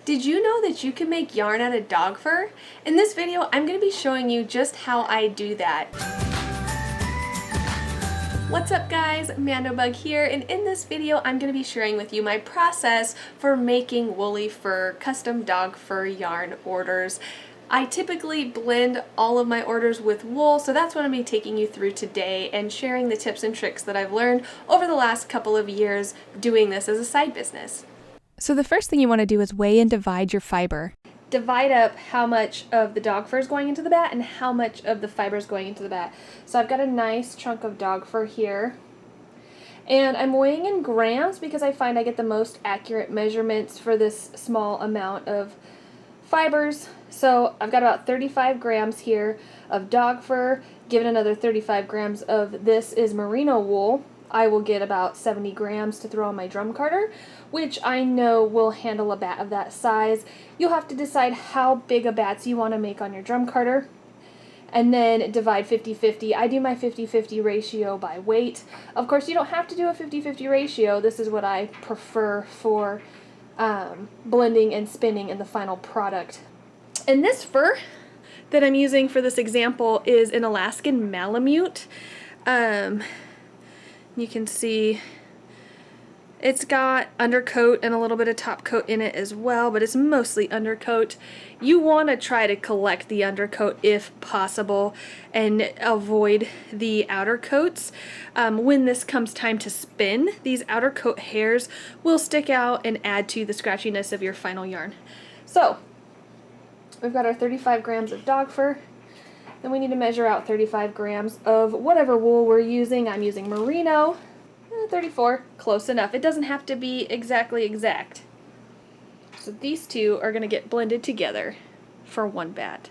Did you know that you can make yarn out of dog fur? In this video, I'm going to be showing you just how I do that. What's up guys, Mandobug here, and in this video I'm going to be sharing with you my process for making woolly fur custom dog fur yarn orders. I typically blend all of my orders with wool, so that's what I'm going to be taking you through today and sharing the tips and tricks that I've learned over the last couple of years doing this as a side business. So the first thing you want to do is weigh and divide your fiber. Divide up how much of the dog fur is going into the bat and how much of the fiber is going into the bat. So I've got a nice chunk of dog fur here. And I'm weighing in grams because I find I get the most accurate measurements for this small amount of fibers. So I've got about 35 grams here of dog fur. Given another 35 grams of this is merino wool, I will get about 70 grams to throw on my drum carder, which I know will handle a bat of that size. You'll have to decide how big a bats you want to make on your drum carder, and then divide 50-50. I do my 50-50 ratio by weight. Of course, you don't have to do a 50-50 ratio. This is what I prefer for blending and spinning in the final product. And this fur that I'm using for this example is an Alaskan Malamute. You can see it's got undercoat and a little bit of top coat in it as well, but it's mostly undercoat. You want to try to collect the undercoat if possible and avoid the outer coats. When this comes time to spin, these outer coat hairs will stick out and add to the scratchiness of your final yarn. So we've got our 35 grams of dog fur. Then we need to measure out 35 grams of whatever wool we're using. I'm using merino. 34, close enough. It doesn't have to be exactly exact. So these two are going to get blended together for one bat.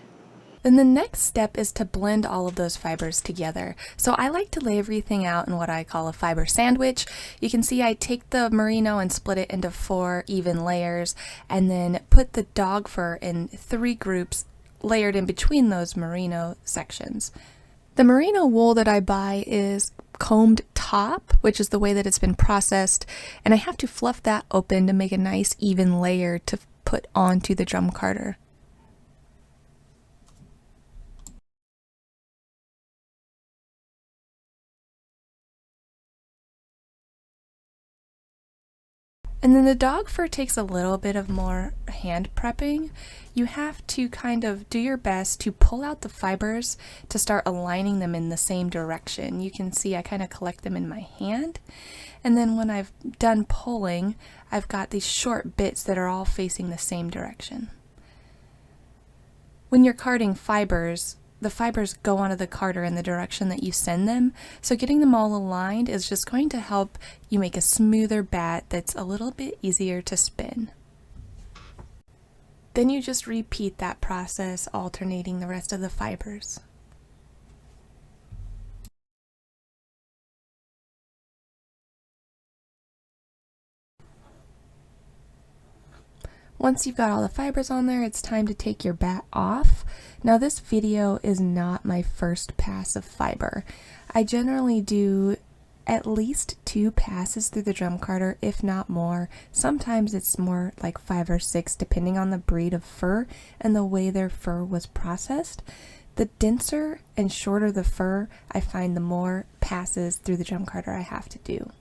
Then the next step is to blend all of those fibers together. So I like to lay everything out in what I call a fiber sandwich. You can see I take the merino and split it into 4 even layers, and then put the dog fur in 3 groups layered in between those merino sections. The merino wool that I buy is combed top, which is the way that it's been processed, and I have to fluff that open to make a nice even layer to put onto the drum carder. And then the dog fur takes a little bit of more hand prepping. You have to kind of do your best to pull out the fibers to start aligning them in the same direction. You can see I kind of collect them in my hand. And then when I've done pulling, I've got these short bits that are all facing the same direction. When you're carding fibers, the fibers go onto the carder in the direction that you send them, so getting them all aligned is just going to help you make a smoother bat that's a little bit easier to spin. Then you just repeat that process, alternating the rest of the fibers. Once you've got all the fibers on there, it's time to take your bat off. Now this video is not my first pass of fiber. I generally do at least 2 passes through the drum carder, if not more. Sometimes it's more like 5 or 6 depending on the breed of fur and the way their fur was processed. The denser and shorter the fur, I find the more passes through the drum carder I have to do.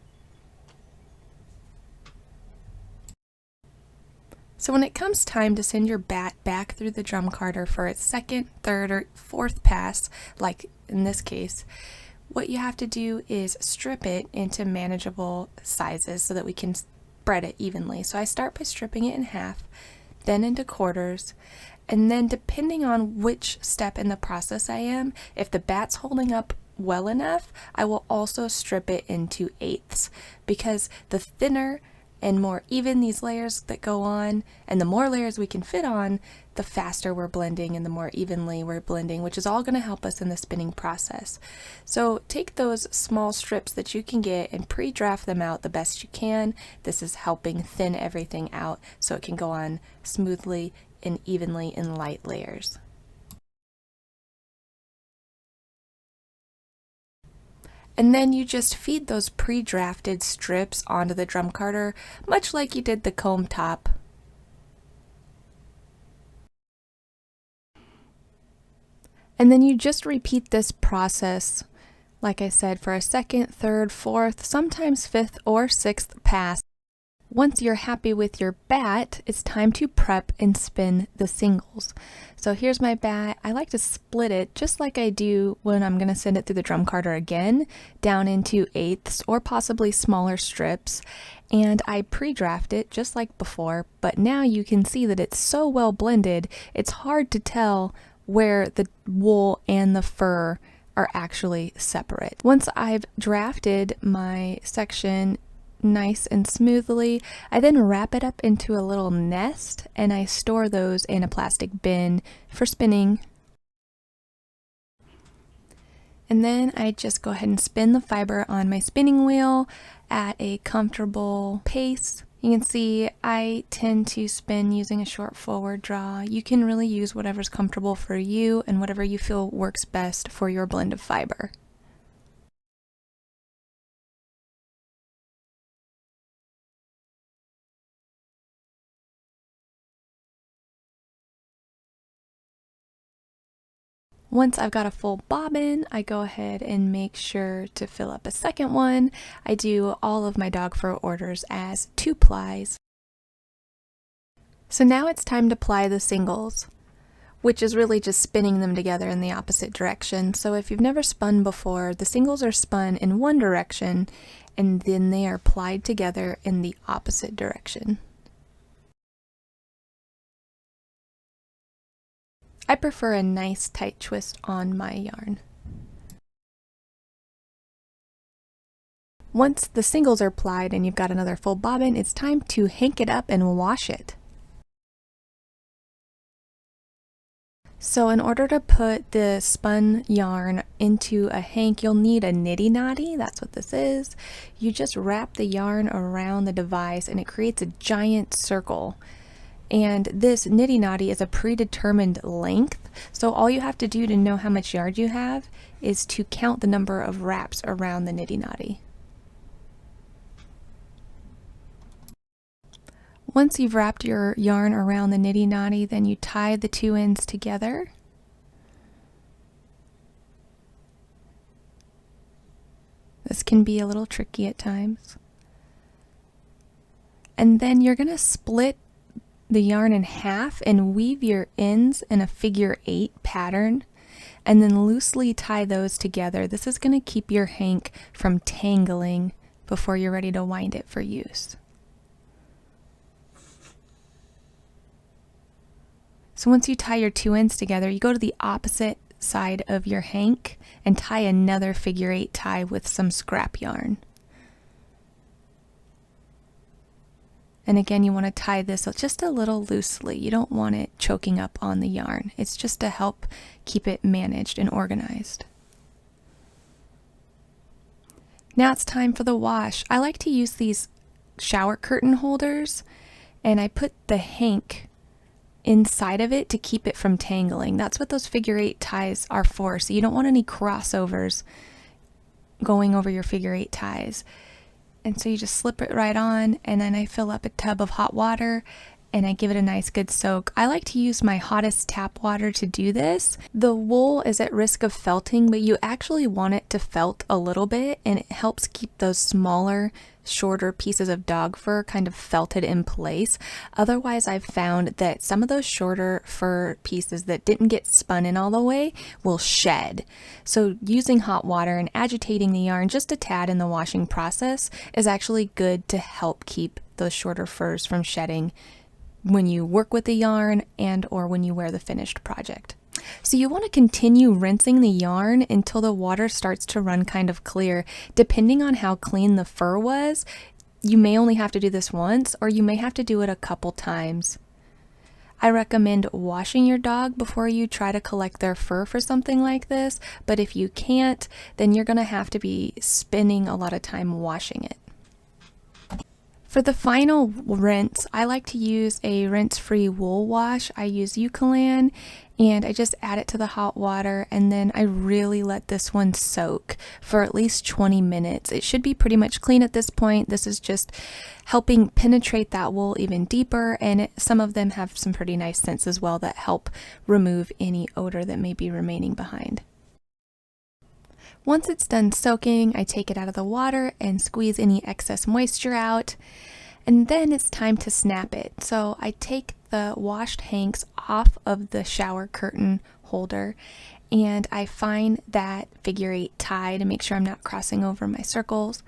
So when it comes time to send your bat back through the drum carder for its 2nd, 3rd, or 4th pass, like in this case, what you have to do is strip it into manageable sizes so that we can spread it evenly. So I start by stripping it in half, then into quarters, and then depending on which step in the process I am, if the bat's holding up well enough, I will also strip it into 1/8, because the thinner and more even these layers that go on, and the more layers we can fit on, the faster we're blending and the more evenly we're blending, which is all going to help us in the spinning process. So take those small strips that you can get and pre-draft them out the best you can. This is helping thin everything out so it can go on smoothly and evenly in light layers. And then you just feed those pre-drafted strips onto the drum carder, much like you did the comb top. And then you just repeat this process, like I said, for a second, third, fourth, sometimes fifth or sixth pass. Once you're happy with your bat, it's time to prep and spin the singles. So here's my bat. I like to split it just like I do when I'm going to send it through the drum carder again, down into eighths or possibly smaller strips. And I pre-draft it just like before, but now you can see that it's so well blended, it's hard to tell where the wool and the fur are actually separate. Once I've drafted my section nice and smoothly, I then wrap it up into a little nest and I store those in a plastic bin for spinning. And then I just go ahead and spin the fiber on my spinning wheel at a comfortable pace. You can see I tend to spin using a short forward draw. You can really use whatever's comfortable for you and whatever you feel works best for your blend of fiber. Once I've got a full bobbin, I go ahead and make sure to fill up a second one. I do all of my dog fur orders as 2 plies. So now it's time to ply the singles, which is really just spinning them together in the opposite direction. So if you've never spun before, the singles are spun in one direction and then they are plied together in the opposite direction. I prefer a nice tight twist on my yarn. Once the singles are plied and you've got another full bobbin, it's time to hank it up and wash it. So in order to put the spun yarn into a hank, you'll need a nitty knotty. That's what this is. You just wrap the yarn around the device and it creates a giant circle. And this nitty knotty is a predetermined length, so all you have to do to know how much yarn you have is to count the number of wraps around the nitty knotty. Once you've wrapped your yarn around the nitty knotty, then you tie the 2 ends together. This can be a little tricky at times. And then you're going to split the yarn in half and weave your ends in a figure 8 pattern and then loosely tie those together. This is going to keep your hank from tangling before you're ready to wind it for use. So once you tie your 2 ends together, you go to the opposite side of your hank and tie another figure 8 tie with some scrap yarn. And again, you want to tie this just a little loosely. You don't want it choking up on the yarn. It's just to help keep it managed and organized. Now it's time for the wash. I like to use these shower curtain holders and I put the hank inside of it to keep it from tangling. That's what those figure 8 ties are for. So you don't want any crossovers going over your figure 8 ties. And so you just slip it right on, and then I fill up a tub of hot water and I give it a nice good soak. I like to use my hottest tap water to do this. The wool is at risk of felting, but you actually want it to felt a little bit, and it helps keep those smaller, shorter pieces of dog fur kind of felted in place. Otherwise, I've found that some of those shorter fur pieces that didn't get spun in all the way will shed. So using hot water and agitating the yarn just a tad in the washing process is actually good to help keep those shorter furs from shedding when you work with the yarn and or when you wear the finished project. So you want to continue rinsing the yarn until the water starts to run kind of clear. Depending on how clean the fur was, you may only have to do this once or you may have to do it a couple times. I recommend washing your dog before you try to collect their fur for something like this, but if you can't, then you're going to have to be spending a lot of time washing it. For the final rinse, I like to use a rinse-free wool wash. I use Eucalan, and I just add it to the hot water, and then I really let this one soak for at least 20 minutes. It should be pretty much clean at this point. This is just helping penetrate that wool even deeper, and some of them have some pretty nice scents as well that help remove any odor that may be remaining behind. Once it's done soaking, I take it out of the water and squeeze any excess moisture out. And then it's time to snap it. So I take the washed hanks off of the shower curtain holder and I find that figure 8 tie to make sure I'm not crossing over my circles.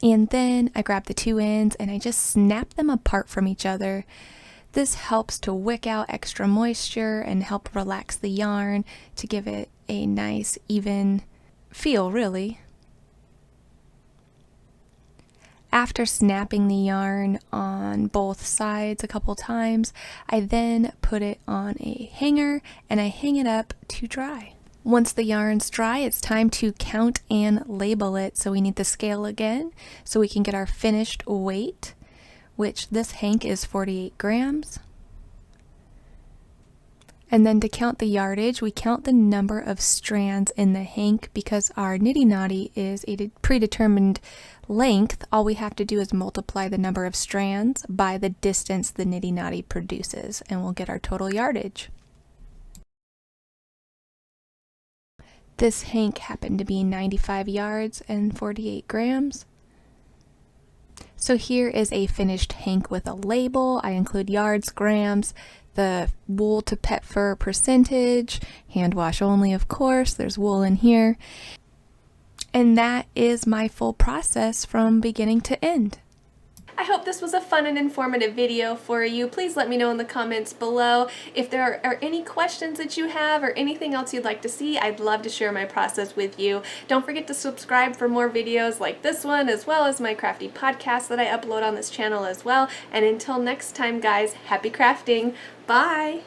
And then I grab the two ends and I just snap them apart from each other. This helps to wick out extra moisture and help relax the yarn to give it a nice even feel, really. After snapping the yarn on both sides a couple times, I then put it on a hanger and I hang it up to dry. Once the yarn's dry, it's time to count and label it. So we need the scale again so we can get our finished weight, which this hank is 48 grams. And then to count the yardage, we count the number of strands in the hank because our niddy noddy is a predetermined length. All we have to do is multiply the number of strands by the distance the niddy noddy produces, and we'll get our total yardage. This hank happened to be 95 yards and 48 grams. So here is a finished hank with a label. I include yards, grams, the wool to pet fur percentage, hand wash only, of course, there's wool in here. And that is my full process from beginning to end. I hope this was a fun and informative video for you. Please let me know in the comments below if there are any questions that you have or anything else you'd like to see. I'd love to share my process with you. Don't forget to subscribe for more videos like this one, as well as my crafty podcast that I upload on this channel as well. And until next time, guys, happy crafting. Bye!